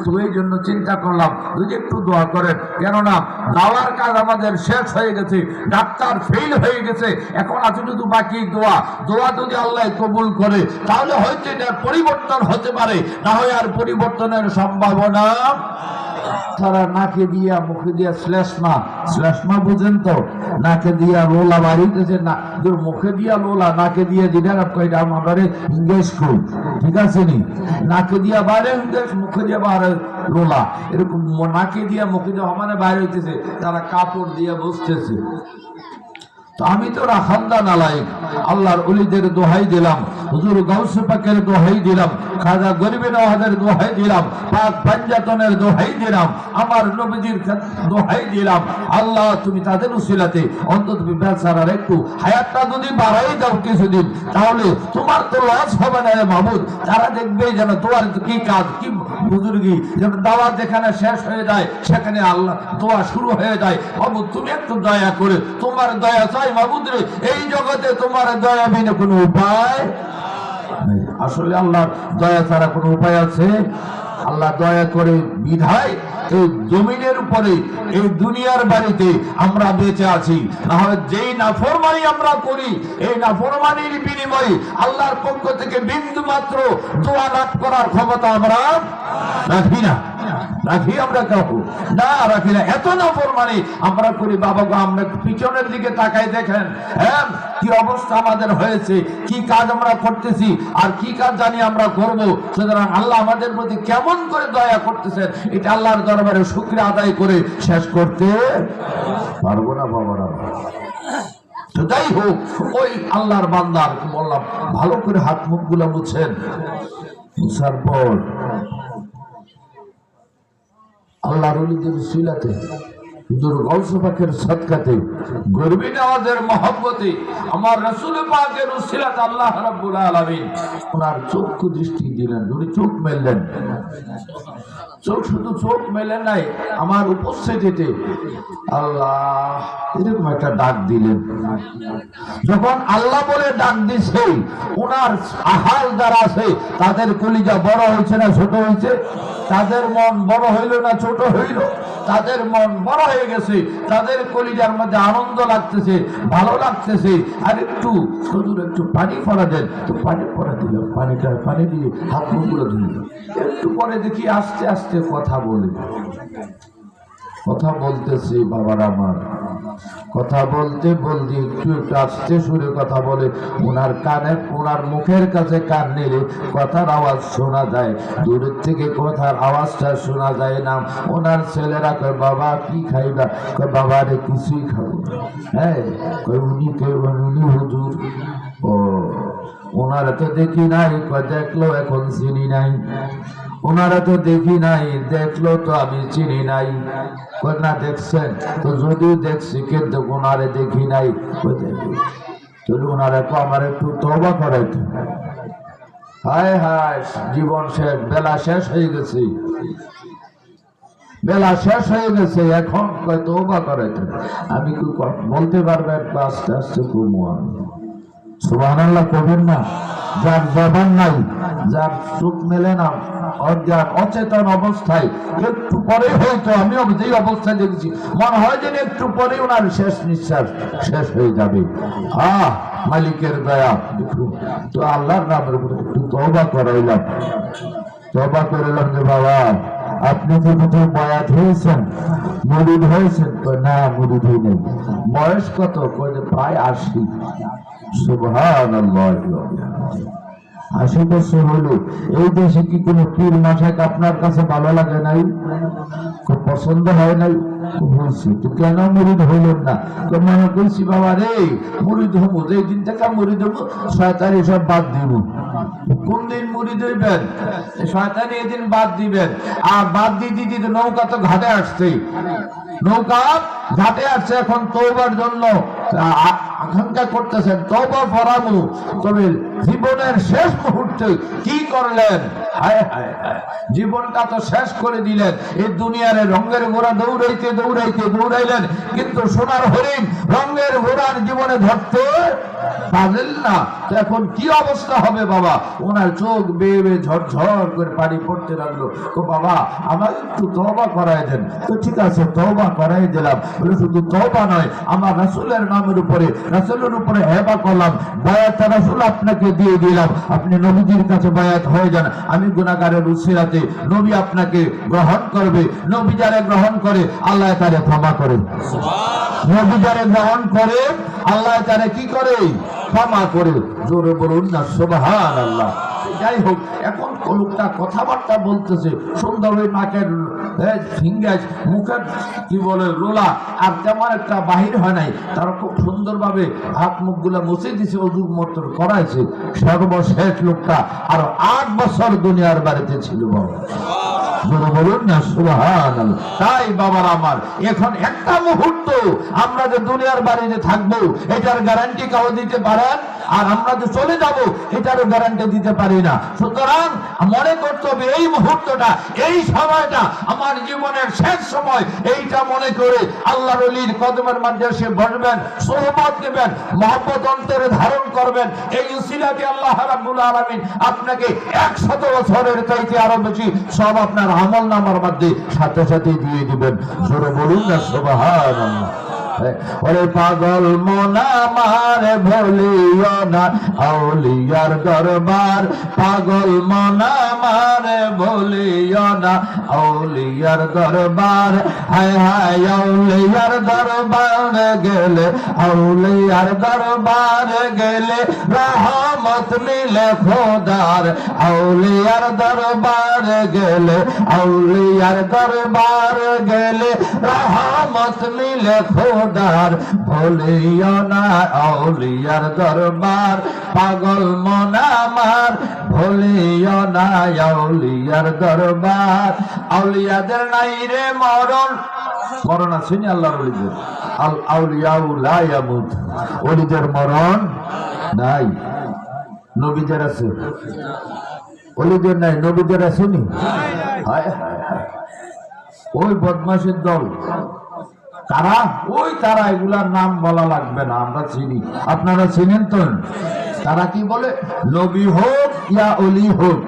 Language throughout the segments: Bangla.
তো এই জন্য চিন্তা করলাম যদি একটু দোয়া করেন, কেননা দাওয়ার কাজ আমাদের শেষ হয়ে গেছে, ডাক্তার ফেল হয়ে গেছে, এখন আছে শুধু বাকি দোয়া। দোয়া যদি আল্লাহ কবুল করে তাহলে হয়তো এটার পরিবর্তন হতে পারে, না হয় আর পরিবর্তনের সম্ভাবনা। তারা নাকে দিয়া মুখে দিয়া শ্লেষ্মা বুঝেন তো, নাকে দিয়া লোলা বাড়িতেছে না, মুখে দিয়া লোলা, নাকে দিয়া দিলেন এটা আমরা ইংরেজ করি, ঠিক আছে নি? নাকে দিয়া বাইরে ইংরেজ, মুখে দিয়া বাইরে লোলা, এরকম নাকে দিয়া মুখে দিয়া মানে বাইরে হইতেছে, তারা কাপড় দিয়ে বসতেছে। তো আমি তো রাখান্দা নালায়েক, আল্লাহর ওলিদের দোহাই দিলাম, হুজুর গাউসে পাকের দোহাই দিলাম, খাজা গরিবে নওয়াজের দোহাই দিলাম, পাক পাঞ্জাতনের দোহাই দিলাম, আমার নবীজির দোহাই দিলাম, আল্লাহ তুমি তাদের উসিলাতে অন্তত বেচারার একটু হায়াতটা যদি বাড়াই দাও কিছুদিন, তাহলে তোমার তো লস হবে না রে মাহমুদ। তারা দেখবে যেন তোমার কি কাজ, কি বুজুর্গি, যেন দাওয়াত যেখানে শেষ হয়ে যায় সেখানে আল্লাহ দোয়া শুরু হয়ে যায়। মাহমুদ তুমি একটু দয়া করে, তোমার দয়া চাই মাহমুদ রে, এই জগতে তোমার দয়া বিনা কোনো উপায় নেই। আসলে আল্লাহর দয়া ছাড়া কোনো উপায় আছে? আল্লাহ দয়া করে বিধায় এই জমিনের উপরে, এই দুনিয়ার বাড়িতে আমরা বেঁচে আছি। না হয় যেই নাফরমানি আমরা করি, এই নাফরমানির বিনিময়ে আল্লাহর পক্ষ থেকে বিন্দু মাত্র দোয়া লাভ করার ক্ষমতা আমরা রাখি না। রাখি আমরা কাউকে না, রাখি না। এত নাফরমানি আমরা করি বাবা গো, আমরা পিছনের দিকে তাকাই দেখেন, হ্যাঁ কি অবস্থা আমাদের হয়েছে, কি কাজ আমরা করতেছি আর কি কাজ জানি আমরা করব। সুতরাং আল্লাহ আমাদের প্রতি কেমন করে দয়া করতেছেন এটা আল্লাহর দরবারে শুকরিয়া আদায় করে শেষ করতে পারবো না বাবারা। তো যাই হোক, ওই আল্লাহর বান্দার বললাম ভালো করে হাত মুখ গুলা মুছেন, মুছার পর আল্লাহর ওলিদের উসিলাতে, হুজুর গাউসে পাকের সাদকাতে, গরিবী নওয়াজের মহব্বতে, আমার রাসূল পাকের উসিলাতে আল্লাহ রাব্বুল আলামিন ওনার চক্ষু দৃষ্টি দিলেন। উনি চোখ মেললেন, চোখ শুধু চোখ মেলেন নাই, আমার উপস্থিতিতে আল্লাহ এরকম একটা ডাক দিলেন। যখন আল্লাহ বলে ডাক দিছে, ওনার আহাল যারা আছে তাদের কলিজা বড় হয়েছে না ছোট হয়েছে? তাদের মন বড় হইল না ছোট হইল? তাদের মন বড় হয়ে গেছে, তাদের কলিজার মধ্যে আনন্দ লাগতেছে, ভালো লাগতেছে। আর একটু হুজুর একটু পানি পড়া দেন, তো পানি পড়া দিল, পানি দিয়ে হাত মুখগুলো ধুইল। একটু পরে দেখি আস্তে আস্তে কথা বলে, কথা বলতেছে বাবার আমার, কথা বলতে বলতে একটু একটু আস্তে সুরে কথা বলে। ওনার কানে, ওনার মুখের কাছে কান নিলে কথার আওয়াজ শোনা যায়, দূরের থেকে কথার আওয়াজটা শোনা যায় না। ওনার ছেলেরা কয় বাবা কি খাইবা? কয় বাবা রে কিছুই খাবো। হ্যাঁ, কয় উনি কেউ? উনি হুজুর। ও ওনারা তো দেখি নাই। কয় দেখলো এখন চিনি নাই। ওনারা তো দেখি নাই, দেখলো তো আমি চিনি নাই। না দেখছেন তো? যদিও দেখছি কিন্তু ওনারে দেখি নাই। চলুন ওনারা তো আমার একটু তওবা করাইতে। হায় হায়, জীবন শেষ, বেলা শেষ হয়ে গেছে, বেলা শেষ হয়ে গেছে, এখন তওবা করাইতে। আমি কি বলতে পারবেন? আস্তে আস্তে কুমুয়ান সুবহানাল্লাহ করবেন না? যার জবান নাই, যার চোখ মেলে না, অজ্ঞান অচেতন অবস্থায়, একটু পরে হয়তো আমিও যেই অবস্থায় দেখেছি মনে হয় যেন একটু পরে ওনার শেষ নিঃশ্বাস শেষ হয়ে যাবে। মালিকের দয়া দেখুন। তো আল্লাহর নামের উপরে একটু তওবা করাইলাম, তওবা করাইলাম যে বাবা আপনি কি কোথাও বয়াত হয়েছেন, মুরিদ হয়েছেন? না মুরিদ হই নাই। বয়স কত? প্রায় 80। সুবহানাল্লাহ, 80 বছর হলো। এই দেশে কি কোনো পীর মাশায়েখ আপনার কাছে ভালো লাগে নাই? খুব পছন্দ হয় নাই? বলছি তো কেন মুরিদ হইলেন না? মনে করছি বাবা রে মুরিদ হবো, যেই দিন থেকে মুরিদ হবো শয়তানি সব বাদ দিব। কোন দিন মুরিদ হইবেন? শয়তানি এদিন বাদ দিবেন। আর বাদ দিতে দিতে নৌকা তো ঘাটে আসছে, নৌকা ঘাটে আসছে এখন তওবার জন্য। আকাঙ্ক্ষা করতেছেন তওবা ফরামু, তবে জীবনের শেষ মুহূর্তে কি করলেন? হায় হায় হায়, জীবনটা তো শেষ করে দিলেন। এই দুনিয়ার রঙের ঘোড়া দৌড়াইতে দৌড়াইতে দৌড়াইলেন, কিন্তু সোনার হরিণ রঙের ঘোড়ার জীবনে ধরতে পারলেন না। তো এখন কি অবস্থা হবে বাবা? ওনার চোখ বেয়ে বেয়ে ঝরঝর করে পানি পড়তে লাগলো। তো বাবা আমার একটু তওবা করাই দেন। তো ঠিক আছে, তওবা করাই দিলাম। বলে শুধু তওবা নয়, আমার রাসূলের নামের উপরে, রাসূলের উপরে হেবা করলাম, বায়াত রাসূল আপনাকে দিয়ে দিলাম, আপনি নবীজির কাছে বায়াত হয়ে যান। আমি গুনাহগারের উসিলাতে নবী আপনাকে গ্রহণ করবে। নবী যারা গ্রহণ করে আল্লাহ তারে ক্ষমা করে। নবী যারা গ্রহণ করে আল্লাহ তারে কি করে? ক্ষমা করে। জোরে বলুন না সুবহানাল্লাহ। যাই হোক, এখন লোকটা কথাবার্তা বলতেছে সুন্দর, ওই নাকের ফিঙ্গাস, মুখের কি বলে রোলা আর তেমন একটা বাহির হয় নাই, তারা খুব সুন্দরভাবে হাত মুখগুলো মুছে দিছে, অজু মত করাইছে। সর্বশেষ লোকটা আরো 8 বছর দুনিয়ার বাড়িতে ছিল। বাবা বলুন না সুবহানাল্লাহ। তাই বাবার আমার, এখন একটা মুহূর্ত আমরা যে দুনিয়ার বাড়িতে থাকবো এটার গ্যারান্টি কাউ দিতে পারেন? আর আমরা যে চলে যাব এটারও গ্যারান্টি দিতে পারি না। সুতরাং মনে করতে হবে এই মুহূর্তটা, এই সময়টা আমার জীবনের শেষ সময়, এইটা মনে করে আল্লাহর ওলির কদমের মধ্যে এসে বসবেন, সোহবত নেবেন, মহব্বত অন্তরে ধারণ করবেন। এই উসিলাতে আল্লাহ রাব্বুল আলামিন আপনাকে 100 বছরের চাইতে আরো বেশি সব আপনার আমল নামার মধ্যে সাথে সাথে দিয়ে দিবেন। জোরে বলুন না সুবহানাল্লাহ। ওরে পাগল মন আমার ভুলিও না আউলিয়ার দরবার, পাগল মন আমার ভুলিও না আউলিয়ার দরবার। হায় হায় আউলিয়ার দরবার গেলে, আউলিয়ার দরবার গেলে রহমত মিলে খোদার। আউলিয়ার দরবার গেলে, আউলিয়ার দরবার গেলে রহমত মিলে খোদার। ভুলিও না আউলিয়ার দরবার, পাগল মন আমার ভুলিও না আউলিয়ার দরবার। আউলিয়াদের নাই রে মরণ, মরণ আছে নি আল্লাহর ওলিদের? আল আউলিয়াউ লা ইয়ামুত, ওলিদের মরণ নাই। নবীদের আছে, ওলিদের নাই, নবীদের আসেনি। হায় হায় হায়, ওই বদমাশের দল তারা, ওই তারা, এগুলার নাম বলা লাগবে না, আমরা চিনি, আপনারা চিনেন তো। তারা কি বলে? নবী হোক ইয়া ওলি হোক,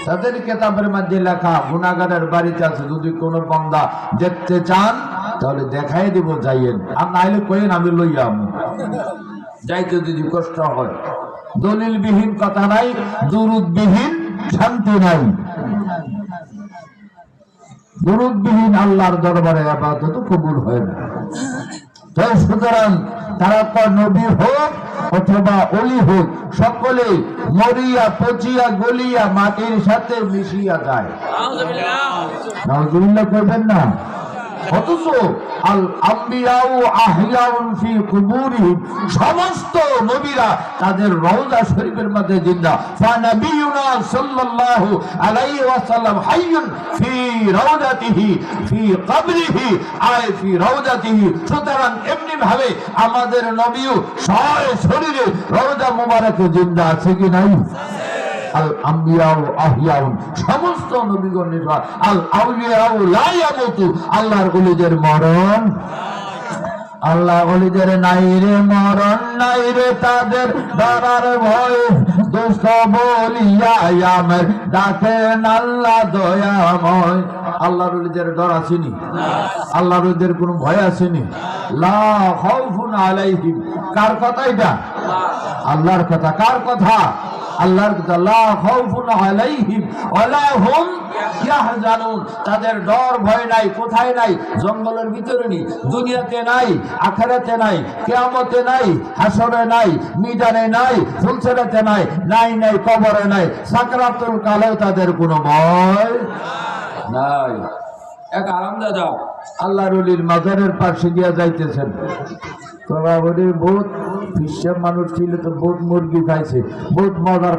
তাদের কিতাবের মধ্যে লেখা গুনাহগারের বাড়িতে আছে, যদি কোনো বান্দা দেখতে চান তাহলে দেখাই দিব, যাইয়েন। আর নাইলে কইেন আমি লইয়া আমি যাইতে যদি কষ্ট হয়। দলিল বিহীন কথা নাই, দুরুদ বিহীন শান্তি নাই। দুরুদবিহীন আল্লাহর দরবারে ইবাদত কবুল হয় না। তো সুতরাং তারা তো নবী হোক অথবা ওলি হোক, সকলে মরিয়া পচিয়া গলিয়া মাটির সাথে মিশিয়া যায়। নাউযুবিল্লাহ করবেন না। অথচ আল আম্বিয়াউ আহইয়াউন ফি কুবুরিহিম, সমস্ত নবীরা তাদের রওজা শরীফের মধ্যে জিন্দা। ফানাবিয়ুনা সাল্লাল্লাহু আলাইহি ওয়াসাল্লাম হাইয়ুন ফি রাউদাতিহি ফি কবরিহি আই ফি রাউদাতিহি। সুতরাং এমনি ভাবে আমাদের নবীও শরীরে রওজা মুবারকে জিন্দা আছে কি নাই? আল আম্বিয়াউ আহইয়াউন, সমস্ত নবীগণ নির্বাক। আল আউলিয়াউ লা ইয়ামুতু, আল্লাহর ওলিদের মরণ, আল্লাহ ওলিদের নাই রে মরণ, নাই রে তাদের ডরার ভয়। দোস্ত বলিয়া আমার ডাকেন আল্লাহ দয়াময়। আল্লাহর ওলিদের ডর আসেনি, আল্লাহর ওলিদের কোনো ভয় আসেনি। লা খাউফুন আলাইহিম, কার কথা এটা? আল্লাহর কথা। কার কথা? আল্লাহর কথা। লা খাউফুন আলাইহিম ওয়ালা হুম ইয়াহজানুন, তাদের ডর ভয় নাই। কোথায় নাই? জঙ্গলের ভিতরে নেই, দুনিয়াতে নাই, আখিরাতে নাই, কিয়ামতে নাই, হাসরে নাই, মিজানে নাই, ফুলসিরাতে নাই, নাই নাই কবরে নাই, সাকরাতুল কালেও তাদের কোনো ভয় নাই। এক আরামদাদা আল্লাহর ওলির মাজারের পাশে গিয়া যাইতেছেন, বহুত বিশ্বের মানুষ ছিল তো বহুত মুরগি খাইছে, বহুত মজার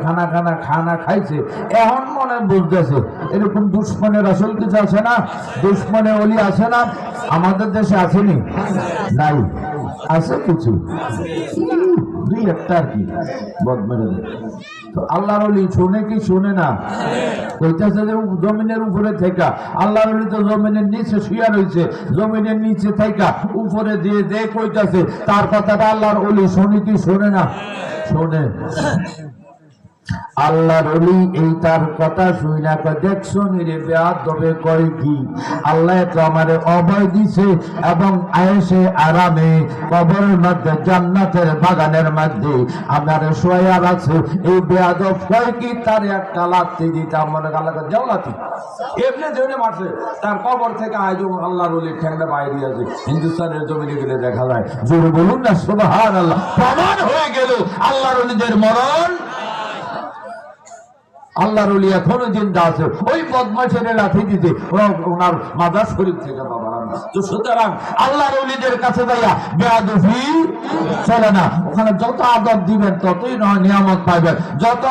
খানা খাইছে। এখন মনে বুঝতেছে এরকম দুশ্মনের আসল কিছু আছে না, দুশ্মনে ওলি আছে না, আমাদের দেশে আসেনি? নাই। আছে কিছু দুই একটা আর কি বদমেরে তো আল্লাহর ওলি শুনে কি শুনে না? কইতেছে যে জমিনের উপরে থেকে আল্লাহর ওলি তো জমিনের নিচে শুয়া রয়েছে, জমিনের নিচে থেকে উপরে দিয়ে দে কইতেছে, তার কথাটা আল্লাহর ওলি শুনে কি শুনে না? শোনে। আল্লাহর ওলি এই তার কথা শুই না কয় দেখছো নিরে বেয়াদবে কয় কি আল্লাহ তো আমারে অভয় দিছে এবং আয়েশে আরামে কবরের মধ্যে জান্নাতের বাগানের মধ্যে আমারে শোয়া আছে, এই বেয়াদব কয় কি তার একটা লাথি দিতে আমার আল্লাহকে যাও লাথি এমনি জেনে মারছে, তার কবর থেকে আজও আল্লাহর ওলির ঠ্যাংটা বাইরে আছে। হিন্দুস্তানের জমিনে গেলে দেখা যায়, জোরে বলুন না সুবহানাল্লাহ। প্রমাণ হয়ে গেল আল্লাহর ওলিদের মরণ। আল্লাহর ওলি এখনো জিন্দা আছে, ওই বদমাশের লাঠি দিতে ওনার মাদার শরীফ থেকে বাবা। তো সুতরাং আল্লাহর ওলিদের কাছে যাইয়া বেয়াদবি চলে না। ওখানে যত আদব দিবেন ততই নিয়ামত পাইবেন, যত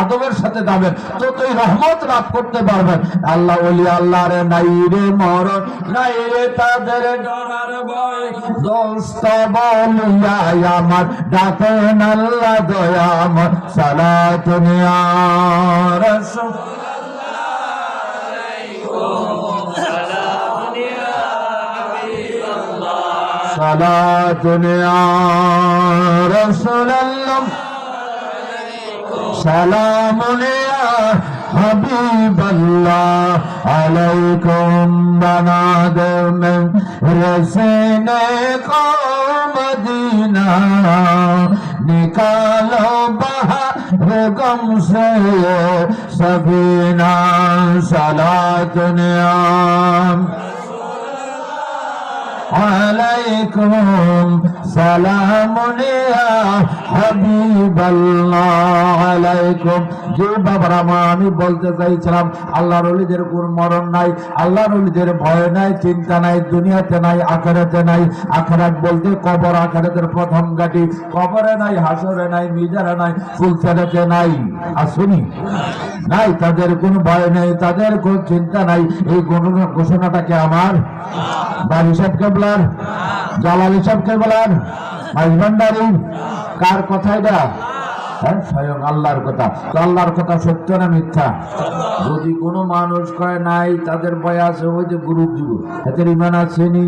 আদবের সাথে যাবেন ততই রহমত লাভ করতে পারবেন। আল্লাহ ওলি আল্লাহর নাই রে মরণ, নাই রে তাদের ডরার ভয়, দোস্ত বলিয়া আমার ডাকেন আল্লাহ দয়াময়, সালাত ইয়া রাসূলুল্লাহ আলাইকুম, সালাতুন ইয়া রাসূলুল্লাহ সালামুন ইয়া হাবিবাল্লাহ আলাইকুম, বানাদে में रसने को मदीना निकालो बाहर गम से सफीना, सलातुन या আলাইকুম, সালামুন ইয়া হাবিবাল্লাহ আলাইকুম। যে বাবারা মা আমি বলতে চাইছিলাম আল্লাহর ওলিদের কোনো মরণ নাই, আল্লাহর ওলিদের ভয় নাই, চিন্তা নাই, দুনিয়াতে নাই, আখিরাতে নাই। আখিরাত বলতে কবর, আখিরাতের প্রথম ঘাটি, কবরে নাই, হাসরে নাই, মিজারে নাই, ফুলসেরাতে নাই, আসুনি নাই। তাদের কোনো ভয় নেই, তাদের কোনো চিন্তা নাই। এই ঘোষণাটাকে আমার বাড়ি সাহেব কেবলার, জালালি সাহেব কেবলার, মাইজ ভান্ডারী, কার কথা এটা? স্বয়ং আল্লাহর কথা। তো আল্লাহর কথা সত্য না মিথ্যা? যদি কোনো মানুষ কয় নাই তাদের ভয় আছে, ওই যে গুরু জীব এদের ইমান আসেনি।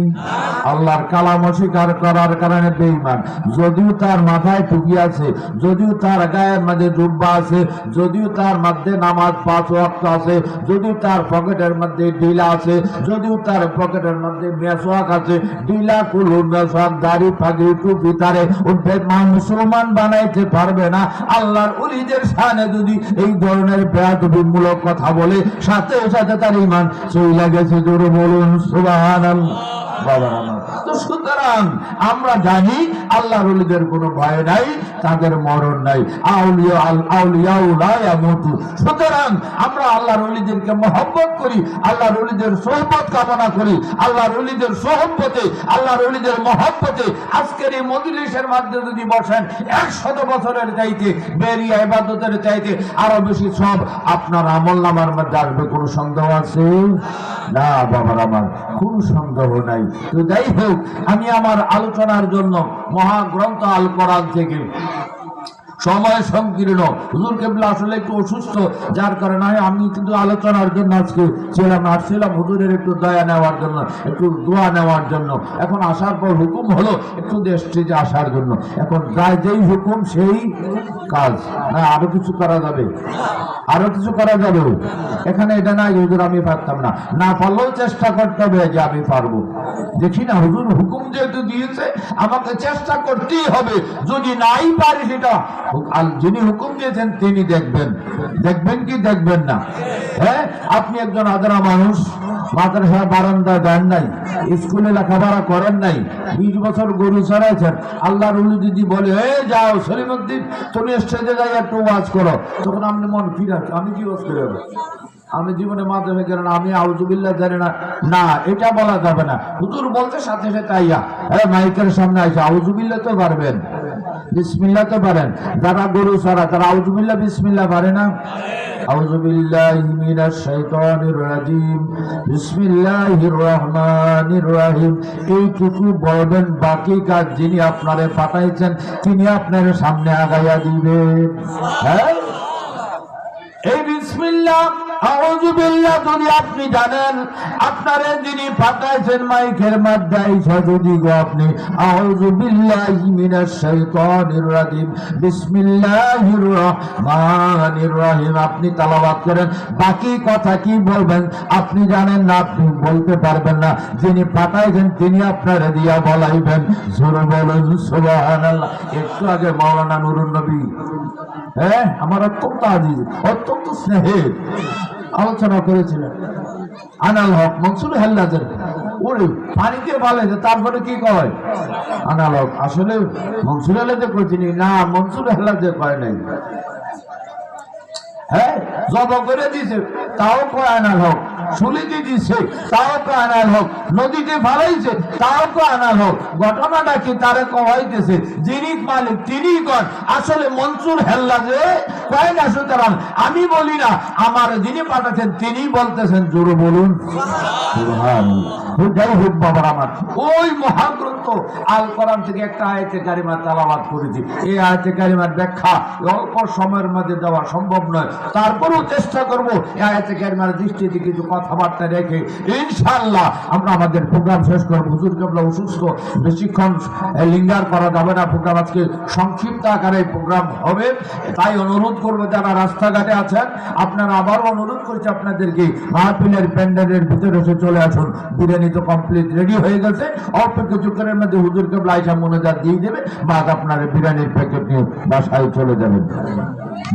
আল্লাহর কালাম অস্বীকার করার কারণে বেঈমান। যদিও তার মাথায় টুপি আছে, যদিও তার গায়ের মধ্যে জুব্বা আছে, যদিও তার মধ্যে নামাজ 5 ওয়াক্ত আছে, যদিও তার পকেটের মধ্যে ডিলা আছে, যদিও তার পকেটের মধ্যে মেসওয়াক আছে, ডিলা কুলু মেসওয়াক দাড়ি পাগড়ি টুপি, তারে মুসলমান বানাইতে পারবে না। আল্লাহর ওলিদের শানে যদি এই ধরনের বেয়াদবিমূলক কথা বলে, সাথে সাথে তার ঈমান চলে গেছে। জোরে বলুন সুবহানাল্লাহ। তো সুতরাং আমরা জানি আল্লাহর ওলিদের কোনো ভয় নাই, তাদের মরণ নাই। সুতরাং আমরা আল্লাহর ওলিদেরকে মহব্বত করি, আল্লাহর ওলিদের সোহবত কামনা করি। আল্লাহর ওলিদের সোহবতে, আল্লাহর ওলিদের মহব্বতে আজকের এই মজলিসের মধ্যে যদি বসেন 100 বছরের চাইতে, বেরিয়া ইবাদতের চাইতে আরো বেশি সব আপনার আমলনামার মধ্যে আসবে। কোনো সন্দেহ আছে? না বাবার আমার, কোনো সন্দেহ নাই। তো যাই হোক, আমি আমার আলোচনার জন্য মহাগ্রন্থ আল কোরআন থেকে, সময় সংকীর্ণ, হুজুর কেবলা আসলে একটু অসুস্থ, যার কারণে আমি কিন্তু আলোচনার জন্য আজকে আসছিলাম হুজুরের একটু দয়া নেওয়ার জন্য, একটু দোয়া নেওয়ার জন্য। এখন আসার পর হুকুম হলো একটু স্টেজে আসার জন্য। এখন যেই হুকুম সেই কাজ, না আরো কিছু করা যাবে? আরো কিছু করা যাবে? এখানে এটা নাই হুজুর আমি পারতাম না, না পারলেও চেষ্টা করতে হবে যে আমি পারবো। দেখি না, হুজুর হুকুম যেহেতু দিয়েছে আমাকে চেষ্টা করতেই হবে। যদি নাই পারি, সেটা যিনি হুকুম দিয়েছেন তিনি দেখবেন। দেখবেন কি দেখবেন না? হ্যাঁ, আপনি একজন আদরা মানুষ, মাদ্রাসা বারান্দায় দেন নাই, স্কুলে লেখাপড়া করেন নাই, 20 বছর গরু চড়াইছেন। আল্লাহর ওলি যদি বলে যাও সলিমুদ্দিন তুমি স্টেজে যাই একটু ওয়াজ করো, তখন আপনি মন ফিরে আমি কি ওয়াজ করে আমি জীবনে মাধ্যমে জানি না, আমি আউযুবিল্লাহ জানি না, না এটা বলা যাবে না। হুজুর বলতে সাথে সাথে আইয়া মাইকের সামনে আইসা আউযুবিল্লাহ তো পারবেন, বিসমিল্লাহ তো পারেন, যারা গরু ছাড়া তারা আউযুবিল্লাহ বিসমিল্লাহ পারে না। আউযুবিল্লাহি মিনাশ শাইতানির রাজিম, বিসমিল্লাহির রহমানির রহিম, এইটুকু বলবেন। বাকি কাজ যিনি আপনারে পাঠাইছেন তিনি আপনার সামনে আগাইয়া দিবেন। হ্যাঁ, এই বিসমিল্লাহ আউযুবিল্লাহ যদি আপনি জানেন, আপনারে যিনি পাঠাইছেন মাইকের মাধ্যমে যদি আপনি আউযুবিল্লাহি মিনাশ শাইতানির রাজিম বিসমিল্লাহির রহমানির রহিম আপনি তেলাওয়াত করেন, বাকি কথা কি বলবেন আপনি জানেন না, আপনি বলতে পারবেন না। যিনি পাঠাইছেন তিনি আপনারে দিয়া বলাইবেন। জোরে বলুন সুবহানাল্লাহ। একটু আগে মাওলানা নুরুন নবী, হ্যাঁ, আমার অত্যন্ত আজিজ, অত্যন্ত স্নেহের আলোচনা করেছিলেন আনাল হক মনসুর হেল্লাজের। ওরে পানিতে ভালো, তারপরে কি কয় আনাল হক, আসলে মনসুর হেল্লাজে কইছিনি না, মনসুর হেল্লাজে কয় নাই। হ্যাঁ, জব করে দিছে তাও কয় আনাল হক, শুলিতে দিছে তাও কয় আনাল হক, নদীতে ফালাইছে তাও কয় আনাল হক। ঘটনাটা কি তারে কওয়াইতেছে যিনি মালিক তিনি কন, আসলে মনসুর হেল্লাজে কয় না। সুতরাং আমি বলি না, আমার যিনি পাঠাচ্ছেন তিনি বলতেছেন। জোরে বলুন সুবহানাল্লাহ। যাই হোক বাবার আমার, ওই মহাগ্রন্থ আল কোরআন থেকে একটা আয়াতে কারিমা তেলাওয়াত করেছি। এই আয়াতে কারিমার ব্যাখ্যা অল্প সময়ের মধ্যে দেওয়া সম্ভব নয়, তারপরেও চেষ্টা করবো এই আয়াতে কারিমার দৃষ্টিতে কিছু কথাবার্তা রেখে ইনশাআল্লাহ আমরা আমাদের প্রোগ্রাম শেষ করবো। হুজুর কেবলা অসুস্থ, বেশিক্ষণ লিঙ্গার করা যাবে না। প্রোগ্রাম আজকে সংক্ষিপ্ত আকারে প্রোগ্রাম হবে, তাই অনুরোধ করবো যারা রাস্তাঘাটে আছেন আপনারা, আবারও অনুরোধ করছি আপনাদেরকে মাহফিলের প্যান্ডেলের ভিতরে এসে চলে আসুন। বিরিয়ানি তো কমপ্লিট রেডি হয়ে গেছে, অল্প কিছুক্ষণের মধ্যে হুজুর কেবলা আইসা মোনাজাত দিয়ে দেবে, বাদ আপনার বিরিয়ানির প্যাকেট নিয়ে বাসায় চলে যাবেন,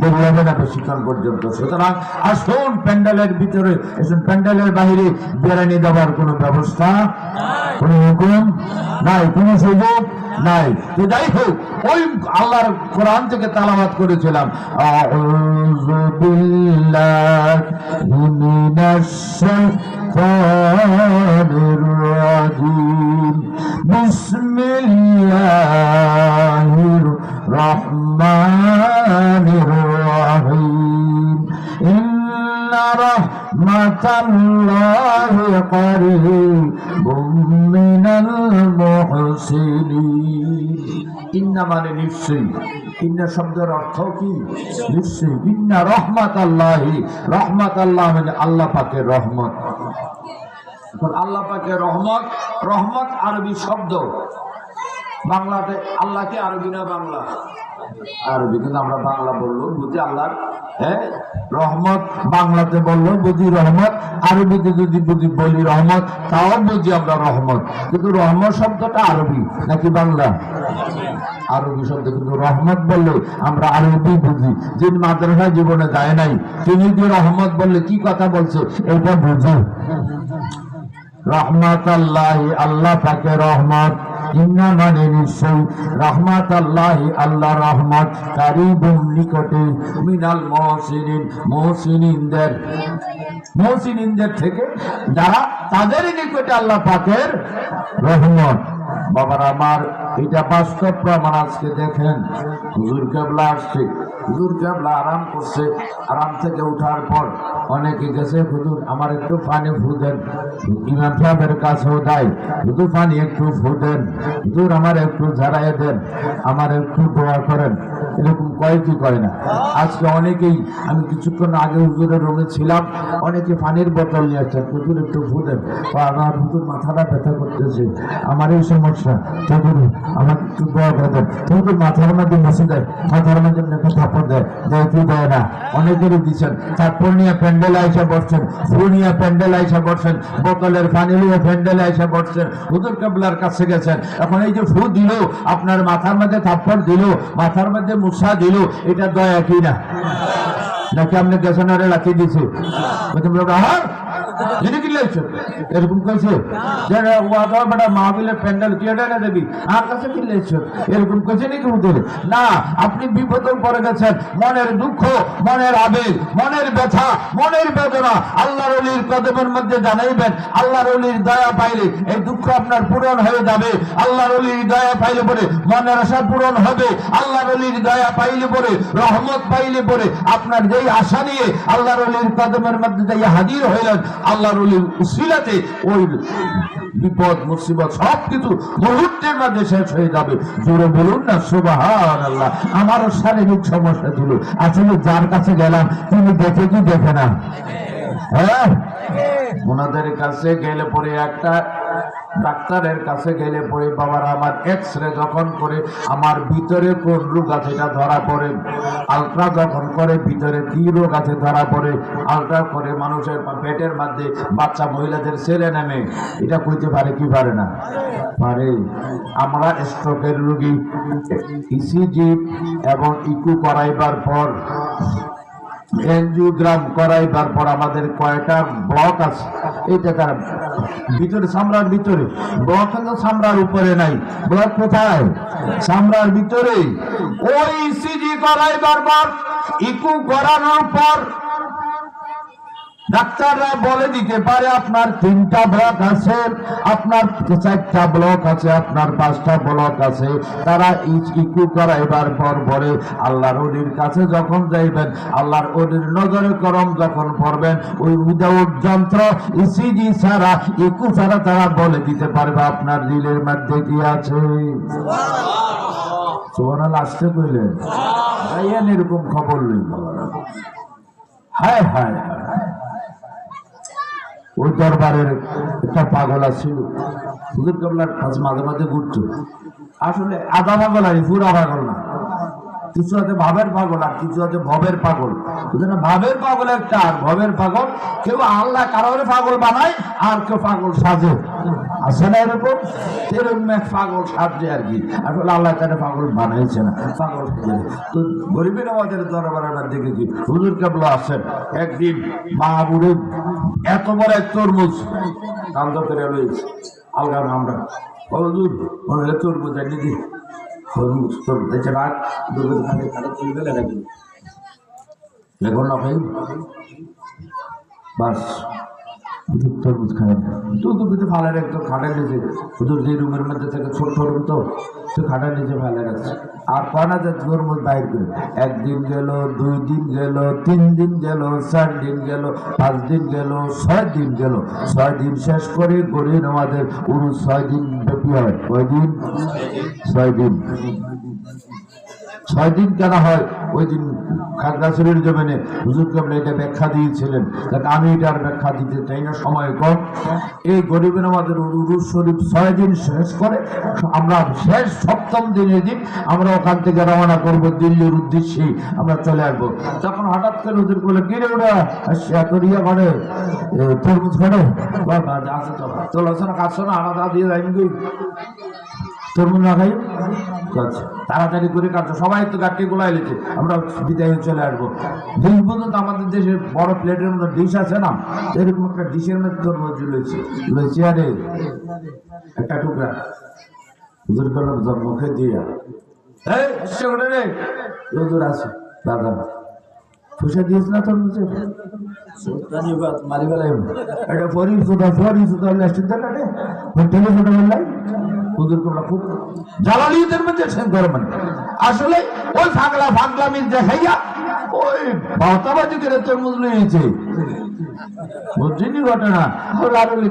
দেরি হবে না বেশিক্ষণ পর্যন্ত। সুতরাং আসুন প্যান্ডেলের ভিতরে এসুন, প্যান্ডেলের বাইরে বিরিয়ানি দেওয়ার কোনো ব্যবস্থা, কোনো হুকুম নাই, কোনো সুযোগ নাই। তো যাই হোক, ওই আল্লাহর কোরআন থেকে তেলাওয়াত করেছিলাম আউযু বিল্লাহি মিনাশ শাইতানির রাজিম বিসমিল্লাহির রহমানির রহিম ইন্না রাহমাতাল্লাহি করিবুম মিনাল মুহসিনিন। ইন্না মানে নিশ্চয়ই, ইন্না শব্দের অর্থ কি? নিশ্চয়ই। ইন্না রাহমাতাল্লাহি, রাহমাতাল্লাহ মানে আল্লাহ পাকের রহমত। আল্লাহ পাকের রহমত, রহমত আরবি শব্দ, বাংলাতে আল্লাহকে আরবি না বাংলা? আরবি, কিন্তু আমরা বাংলা বললো বুঝি আল্লাহর, হ্যাঁ, রহমত বাংলাতে বললো বুঝি রহমত, আরবিতে যদি বুঝি বলি রহমত তাও বুঝি আমরা রহমত। কিন্তু রহমত শব্দটা আরবি নাকি বাংলা? আরবি শব্দ, কিন্তু রহমত বললে আমরা আরবি বুঝি। যিনি মাদ্রাসা জীবনে যায় নাই তিনি যে রহমত বললে কি কথা বলছে এটা বুঝি। রহমত আল্লাহি, আল্লাহ পাকের রহমত। ইন্না মানে নিশ্চয়, রহমত আল্লাহি আল্লাহ রহমত, কারিবুম নিকটে, মিনাল মুহসিনিন মুহসিনিনদের, মুহসিনিনদের থেকে যারা তাদের নিকটে আল্লাহ পাকের রহমত। বাবারা আমার, এটা বাস্তব প্রমাণ। আজকে দেখেন হুজুর কেবলা আসছে, হুজুর কেবলা আরাম করছে, আরাম থেকে উঠার পর অনেকে গেছে হুজুর আমার একটু পানি ফু দেন, ইমাম সাহেবের কাছেও দেয় হুজুর পানি একটু ফু দেন, হুজুর আমার একটু ঝাড়াই দেন, আমার একটু দোয়া করেন, এরকম কয় কি কয় না। আজকে অনেকেই, আমি কিছুক্ষণ আগে হুজুরের রুমে ছিলাম, অনেকে পানির বোতল নিয়ে আসছেন, হুজুর একটু ফু দেন, আমার হুজুর মাথাটা ব্যথা করতেছে, আমার এই সমস্যা, হুজুর আমার একটু দোয়া করে দেন। হুজুর মাথার মধ্যে মুছে দেয়, মাথার মধ্যে একটা থাপড় দেয়, দেয় কি দেয় না, অনেকেরই দিচ্ছেন। তারপর নিয়ে প্যান্ডেল আইসা বসছেন, ফু নিয়ে প্যান্ডেল আইসা বসছেন, বোতলের পানি নিয়ে প্যান্ডেল আইসা বসছেন, হুজুর কেবলার কাছে গেছেন। এখন এই যে ফু দিল, আপনার মাথার মধ্যে থাপ্পড় দিল, মাথার মধ্যে মুসা দিল, এটা দয়া কি না? নাকি আপনি গেছেন আরে লাঠি দিছে? জেনে কি লাগছে এরকম কইছে যে ওয়াদা বড় মাহফিলের প্যান্ডেল কেডা না দেবি আর কাছে কি লাগছে এরকম কইছে নাকি ওদের না আপনি বিপদে পড়ে গেছেন মনের দুঃখ মনের আবেগ মনের ব্যথা মনের বেদনা আল্লাহর ওলির কদমের মধ্যে জানাইবেন আল্লাহর ওলির দয়া পাইলে এই দুঃখ আপনার পূরণ হয়ে যাবে আল্লাহর ওলির দয়া পাইলে পরে মনের আশা পূরণ হবে আল্লাহর ওলির দয়া পাইলে পরে রহমত পাইলে পরে আপনার যেই আশা নিয়ে আল্লাহর ওলির কদমের মধ্যে যাইয়া হাজির হইলেন আল্লাহর ওলির উসিলাতে ওই বিপদ মুসিবত সবকিছু মুহূর্তের মধ্যে শেষ হয়ে যাবে জোরে বলুন না সুবহানাল্লাহ আমারও শারীরিক সমস্যা ছিল আসলে যার কাছে গেলাম তিনি দেখে কি দেখে না হ্যাঁ ওনাদের কাছে গেলে পরে একটা ডাক্তারের কাছে গেলে পরে বাবার আমার এক্সরে যখন করে আমার ভিতরে কোন রোগ আছে এটা ধরা পড়ে আলট্রা যখন করে ভিতরে কি রোগ আছে ধরা পড়ে আলট্রা করে মানুষের পেটের মধ্যে বাচ্চা মহিলাদের ছেলে নামে এটা কইতে পারে কি পারে না পারে আমরা স্ট্রোকের রোগী ইসিজি এবং ইকু করাইবার পর এনজিওগ্রাম করাইবার পর আমাদের কয়টা ব্লক আছে এইটা তার ভিতরে চামড়ার ভিতরে ব্লক কিন্তু চামড়ার উপরে নাই ব্লক কোথায় চামড়ার ভিতরে ওই ইসিজি করাইবার পর ইকু করানোর পর ডাক্তাররা বলে দিতে পারে আপনার 3টা ব্লক আছে আপনার 4টা ব্লক আছে আপনার 5টা ব্লক আছে তারা ইকু করাইবার পর বলে আল্লাহর ওলির কাছে যখন যাইবেন আল্লাহর ওলির নজরে করম যখন পড়বেন ওই উইদাউট যন্ত্র ইসিজি ছাড়া ইকু ছাড়া তারা বলে দিতে পারবে আপনার দিলের মধ্যে কি আছে সুবহানাল্লাহ আসতে কইলেন এরকম খবর লই হায় হায় হায় ওই দরবারের একটা পাগল ছিল হুজুর কেবলার কাছে মাঝে মাঝে ঘুরতো আসলে আধা পাগল আর পুরা পাগল না কিছু আছে ভাবের পাগল আর কিছু আছে ভবের পাগল ভাবের পাগল একটা আর ভবের পাগল কেউ আল্লাহ কারোর পাগল বানায় আর কেউ পাগল সাজে আছে না এরকম এরকম এক পাগল সাজে আর কি আসলে আল্লাহ তারা পাগল বানাইছে না পাগল তো গরিবের আমাদের দরবারে দেখেছি হুজুর কেবলা আসেন একদিন মাহবুবে এত বড় এক তরমুজ কান্দ করে রয়েছে আলগা আমরা হুজুর মনে তরমুজ একদিন এখন না ভাই বাস তরমুজ খায় তো কিছু ফালে রাখতো খাটের নিচে হুজুর যে রুমের মধ্যে থেকে ছোট্ট রুম তো খাটের নিচে ফেলে রাখছে আর কয়না যে তরমুজ বাইর করে 1 দিন গেল 2 দিন গেল 3 দিন গেল 4 দিন গেল 5 দিন গেল 6 দিন গেল 6 দিন শেষ করে গড়িয়ে আমাদের উরু 6 দিন ব্যাপী হয় কয় দিন 6 দিন 6 দিন কেন হয় ওই দিন খাগড়াছড়ির জমিনে হুজুর কেবলা এটা ব্যাখ্যা দিয়েছিলেন আমি এটার ব্যাখ্যা দিতে চাই না সময় কম এই গরিবের আমাদের উরুস শরীফ 6 দিন শেষ করে আমরা শেষ 7ম দিনের দিন আমরা ওখান থেকে রওনা করবো দিল্লির উদ্দেশ্যে আমরা চলে আসবো তখন হঠাৎ করে হুজুর বলে কিরে ওটা তোরিয়া করে তরমুজ করে আছে তো তোর না কাটছো না আলাদা দিয়ে যাইনি তরমুজ না খাই তাড়াতাড়ি করে কাটছো সবাই তো গাড়ি গোলাই লিখে আমরা বিদায় চলে আসবো দিন পর্যন্ত আমাদের দেশের বড় প্লেটের মধ্যে ডিশ আছে না এরকম একটা ডিশের মধ্যে তরমুজ রয়েছে আরে একটা টুকরা হুজুর করলাম মুখে দিয়া রে হুজুর আছে দাদা ফুসে দিয়েছ না তরমুজের মারি বেলায় এটা ফরি সুদা টেলিফোন বেলায় হুজুর করলা খুব জালালিয়তের মধ্যে করে মানে আসলে ওই ফাগলামির দেখাইয়া ওই ভাওতাবাজি করে তরমুজ নিয়েছে বুঝছিনি ঘটনা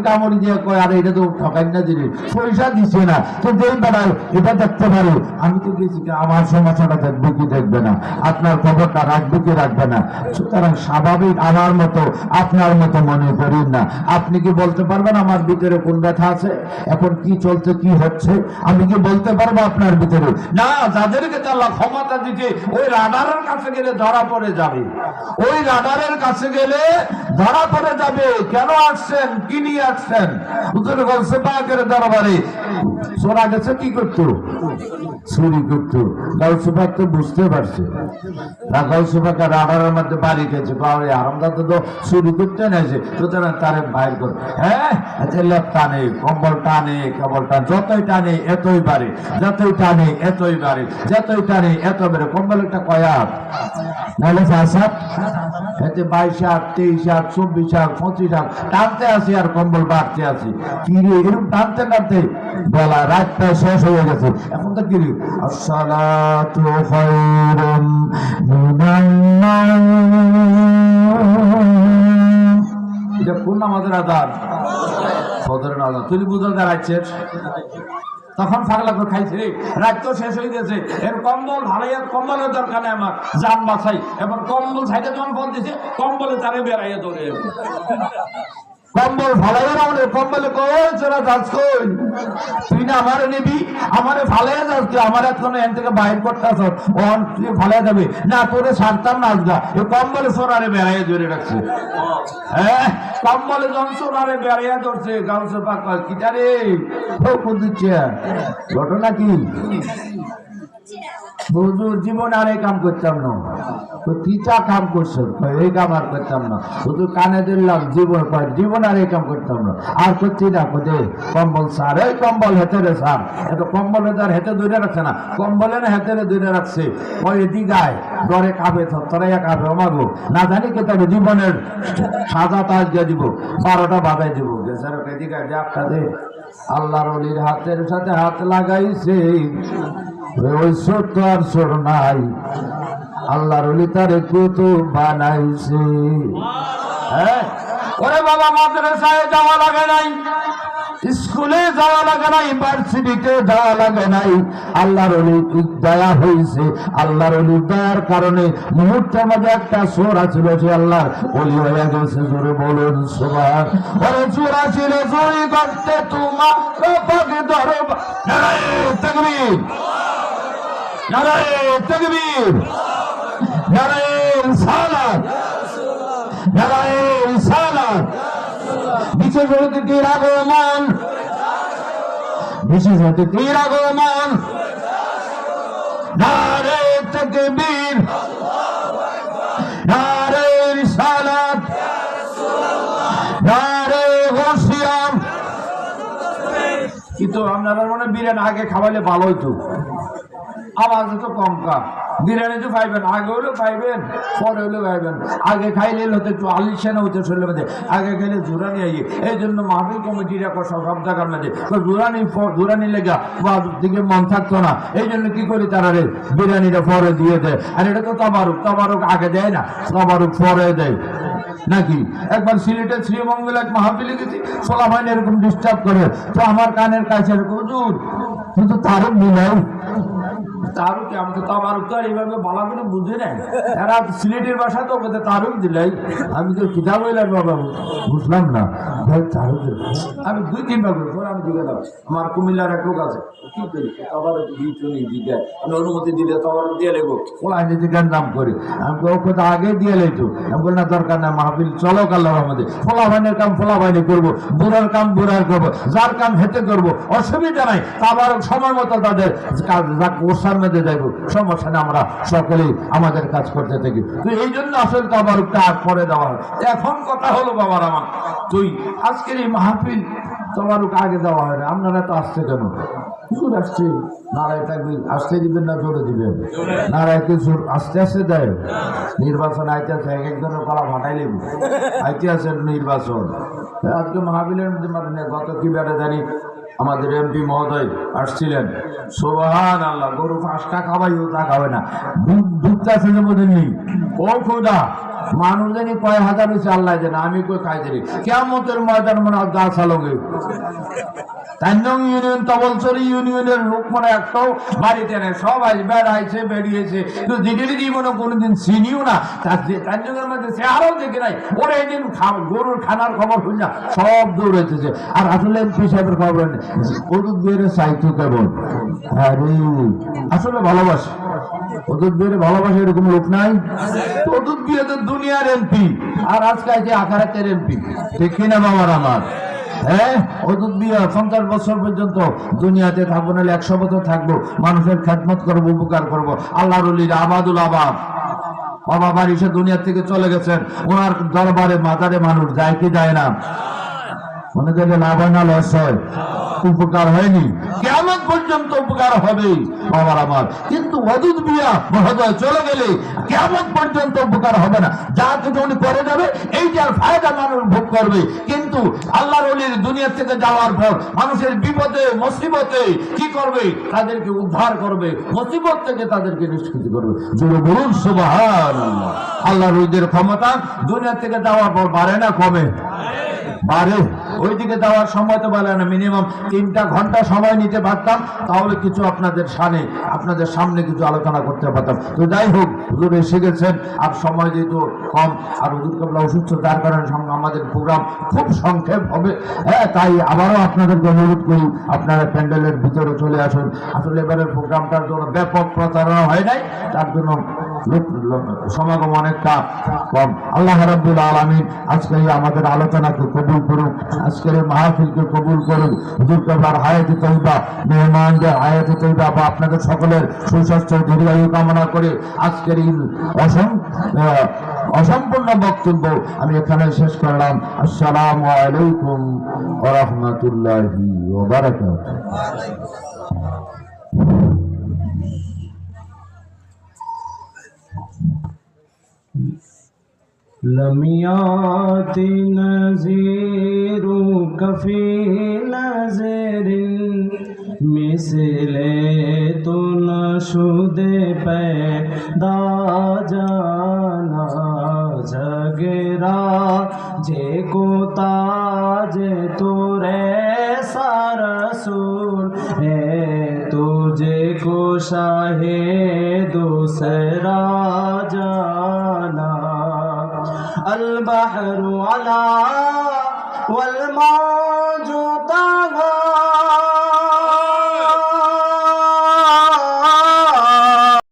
কামড়ি দিয়ে কয় আরে এটা তো ঠকাই না জিনিস পয়সা দিচ্ছে না তো যেই বেড়ায় এটা দেখতে পারো আমি তো গেছি আমার সমস্যাটা দেখবে কি দেখবে না আপনার খবরটা রাখবে কি রাখবে না সুতরাং স্বাভাবিক আমার মতো আপনার মতো মনে করেন না আপনি কি বলতে পারবেন আমার ভিতরে কোন ব্যথা আছে এখন কি চলছে কি হচ্ছে যাচ্ছে? আমি কি বলতে পারবো আপনার ভিতরে? না, যাদেরকে আল্লাহ ক্ষমতা দিতে, ওই রাডারের কাছে গেলে ধরা পড়ে যাবে, ওই রাডারের কাছে গেলে ধরা পড়ে যাবে। কেন আসছেন, কি নিয়ে আসছেন? হুজুর বলছে পাকের দরবারে চোরা গেছে, কি করতো? চুরি করতো। গাউসে পাক তো বুঝতে পারছে না, গাউসে পাক রাডারের মধ্যে বাড়ি গেছে, বাড়ি আরামদাতে তো চুরি করতে নেছে, সুতরাং তারে বাইর করে। হ্যাঁ, লেপ টানে, কম্বল টানে, কম্বল টানে, যতই টানে এতই বাড়ে, যতই টানে এতই বাড়ে, যতই টানে এত বেড়ে। কম্বল একটা কয়াত নাহলে 22 হাত, 23 হাত, 24 হাত, 25 হাত টানতে আসি, আর কম্বল বাড়তে আসি। কি রে, এরকম টানতে টানতে বেলা রাত প্রায় শেষ হয়ে গেছে। এখন তো কি রে, আসসালাতু খায়রুম মিনান নাওম। এটা কোন নামাজের আযান? ফজরের আযান। তুই বুঝল দাঁড়াচ্ছিস, তখন পাগলা করে খাইছে, রাত তো শেষ হয়ে গেছে, এর কম্বল ভাড়াইয়া, কম্বলের দরকার নেই আমার, জান বাছাই। এবার কম্বল সাইডে যখন ফোন দিছে, কম্বলে তারে বেড়াইয়া ধরে, কম্বল ফালাইয়া আমাদের, কম্বলে কই চোরা যাস, কই তুই না আমারে নিবি, আমারে ফালাইয়া যাস, তুই আমার এখন এন থেকে বাইর করতে আস, ওন তুই ফালাইয়া যাবে না, তোরে ছাড়তাম না আজগা। এই কম্বলে চোরারে বেড়াইয়া ধরে রাখছে। হ্যাঁ, কম্বলে যখন চোরারে বেড়াইয়া ধরছে, গাউসে পাক কিটা রে কোন দিচ্ছে, ঘটনা কি? হুজুর জীবন আর এই কাম করতাম না। তো কিটা কাম করছো? এই কাম আর করতাম না। শুধু কানে দিলাম জীবন আর এই কাম করতাম না, আর করছি না। কোথায় কম্বল সার, এই কম্বল হেতে রে সার, এত কম্বলে তার হেতে দূরে রাখছে না, কম্বলে না হেতে দূরে রাখছে। ওই এদিকায় ডরে কাঁপে, থরাইয়া কাঁপে, আমাগো না জানি কে তবে জীবনের সাজা তাজ দিয়ে দিব, 12টা বাজাই দিব। গেছার এদিকায় যে আপনাদের আল্লাহর ওলির হাতের সাথে হাত লাগাইছে, ওই সত্য আর সর নাই, আল্লাহর ওলি তারে কুতুব বানাইছে। হ্যাঁ, ওরে বাবা, মাদ্রাসায় যাওয়া লাগে নাই, স্কুলে যাওয়া লাগে নাই, ইউনিভার্সিটিতে যাওয়া লাগে নাই, আল্লাহর ওলি দয়া হয়েছে। আল্লাহর ওলি দয়ার কারণে মুহূর্তের মধ্যে একটা সোরা ছিল, সে আল্লাহর ওলি হয়ে গেছে। জোরে বলুন সুবহান। ওরে চোরা ছিল, চুরি করতে তোমার পাকে দরবার। নারায়ে তাকবীর, নারায়ে তাকবীর, নারায়ে রিসালাত, নারায়ে রিসালাত। বিশেষ অতিথির আগমন, বিশেষ অতিথির আগমন, নারায়ে তাকবীর, নারায়ে রিসালাত, নারায়ে গাউসিয়াত। কিন্তু আপনারা মনে বিরিয়ানি আগে খাওয়াইলে ভালো হইতো, আওয়াজ তো কম কা। বিরিয়ানি তো পাইবেন, আগে হলেও পাইবেন, পরে হলেও পাইবেন। আগে খাইলে হতো একটু আলিশানা হইতে শরীরের মধ্যে, আগে খাইলে জোরানি আইয়ে। এই জন্য মাহফিল কমিটিরা সব জায়গার মধ্যে জোরানি লেগা বা দিকে মন থাকতো না, এই জন্য কি করি তারা রে বিরিয়ানিটা পরে দিয়ে দেয়। আর এটা তো তবারুক আগে দেয় না, তবারুক পরে দেয় নাকি। একবার সিলেটের শ্রীমঙ্গল এক মাহফিলে গেছি, সোলাভাইন এরকম ডিস্টার্ব করে, তো আমার কানের কাছে হুজুর কিন্তু তারক মিলাই, তারুক আমাকে তাবারুক তো আর এইভাবে বলা করে বুঝে নেয়, এরা সিলেটের ভাষা তো ওকে তারুক দিলাই। আমি তো কিতাব হইলাম বাবা, বুঝলাম না তারুক। আমি 2-3 বার করে আমি দিকে দাও, আমার কুমিল্লার এক লোক আছে, কি করি তাবারুক দিকে আমি অনুমতি দিলে তাবারুক দিয়ে লেবো, ওলা দিদিকার নাম করি। আমি ও কথা আগে দিয়ে লেতো, আমি বলি না দরকার না, মাহফিল চলো আল্লাহর রহমতে, ফোলা ভাইনের কাম ফোলা ভাইনে করবো, বুড়ার কাম বুড়ার করবো, যার কাম হেতে করবো, অসুবিধা নাই। তাবারুক সময় মতো তাদের কাজ ওসার মধ্যে দেখবো, সমস্যা নেই, আমরা সকলেই আমাদের কাজ করতে থাকি। তো এই জন্য আসলে তাবারুকটা আগ পরে দেওয়া হয়। এখন কথা হলো বাবার আমার, তুই আজকের এই মাহফিল তাবারুক আগে দেওয়া হয় না, আপনারা তো আসছে কেন? হুজুর আসছে, নারায় থাকবে, আসতে দিবেন না জোরে দিবেন? নারায় কি আস্তে আস্তে দেয়? নির্বাচন আইতে আছে, এক একজনের কলা ফাটাই লেবু আইতে আছে নির্বাচন। আজকে মাহফিলের মধ্যে মানে গত কি বেড়ে জানি আমাদের এমপি মহোদয় আসছিলেন, সুবহানাল্লাহ, গরু 5টা খাওয়াইও তা খাবে না, দুধ আছে যে বোঝেননি, ও খোদা মানুষ জানি কয় হাজার হয়েছে আল্লাহ জানে, আমি কই খাই জানি। কিয়ামতের ময়দান মনে হয় গাছ আলোকে তাইনং ইউনিয়ন তবলছড়ি ইউনিয়নের লোক মানে একটাও বাড়িতে নেই, সব বেড়াইছে বেরিয়েছে, কিন্তু দিদির জীবনে কোনোদিন চিনিও না। তাইনংয়ের মধ্যে সে আরও দেখে নাই, ওরা একদিন গরুর খানার খবর শুনি না, সব দৌড়াইতেছে। আর আসলে এমপি সাহেবের খবর নেই, ওদুদ বিয়ের চাইতো কেমন, আরে আসলে ভালোবাসে ওদুদ বিয়ের ভালোবাসে এরকম লোক নাই। ওদুদ বিয়ে তো দুনিয়ার এমপি, আর আজকে আছে আখারাতের এমপি, ঠিক কিনা বাবার আমার? হ্যাঁ, ওদুদ বিয়া 50 বছর পর্যন্ত দুনিয়াতে থাকবো, নাহলে 100 বছর থাকবো, মানুষের খেদমত করবো, উপকার করবো। আল্লাহর ওলিরা আবাদুল আবাদ বাবা বাড়ি সে দুনিয়া থেকে চলে গেছেন, ওনার দরবারে মাজারে মানুষ যায় কি যায় না? মনে দেখে লাভ হয় না লস হয়? উপকার হয়নি, কিয়ামত পর্যন্ত উপকার হবে বাবার আমার। কিন্তু ওদুদ বিয়া মহোদয় চলে গেলে কিয়ামত পর্যন্ত উপকার হবে না। যা কিছু উনি করে যাবে এইটার ফায়দা মানুষ ভোগ করবে, কিন্তু আল্লাহর ওলির দুনিয়া থেকে যাওয়ার পর মানুষের বিপদে মুসিবতে কি করবে? তাদেরকে উদ্ধার করবে, মুসিবত থেকে তাদেরকে নিষ্কৃতি করবে। জোরে বলুন সুবহানাল্লাহ। আল্লাহর ওলিদের ক্ষমতা দুনিয়া থেকে যাওয়ার পর বাড়ে না কমে? বাড়ে। ওইদিকে যাওয়ার সময় তো বলে না, মিনিমাম 3টা ঘন্টা সময় নিতে পারতাম, তাহলে কিছু আপনাদের সামনে কিছু আলোচনা করতে পারতাম। তো যাই হোক, হুজুর এসে গেছেন, আর সময় যেহেতু কম, আর হুজুর কেবল অসুস্থ, তার কারণে আমাদের প্রোগ্রাম খুব সংক্ষেপ হবে। হ্যাঁ, তাই আবারও আপনাদেরকে অনুরোধ করি, আপনারা প্যান্ডেলের ভিতরে চলে আসুন। আসলে এবারের প্রোগ্রামটার জন্য ব্যাপক প্রচারণা হয় নাই, তার জন্য সমাগম অনেকটা কম। আল্লাহ রাব্বুল আলামিন আজকে আমাদের আলোচনাকে কবুল করুন, আজকের মাহফিলকে কবুল করুন। হুজুর কেবলার হায়াতে তৈবা, মেহমানদের হায়াতে তৈবা বা আপনাদের সকলের সুস্বাস্থ্য দীর্ঘায়ু কামনা করে আজকের এই অসম্পূর্ণ বক্তব্য আমি এখানে শেষ করলাম। আসসালামু আলাইকুম ওয়া রাহমাতুল্লাহি ওয়া বারাকাতুহু। لم يأت نذير كفي نذر مثل تو نشد پیدا جانا جگرا جے کو تاج تورے سا رسول ہے تجھے کو شاہ دوسرا جانا البحر على والماء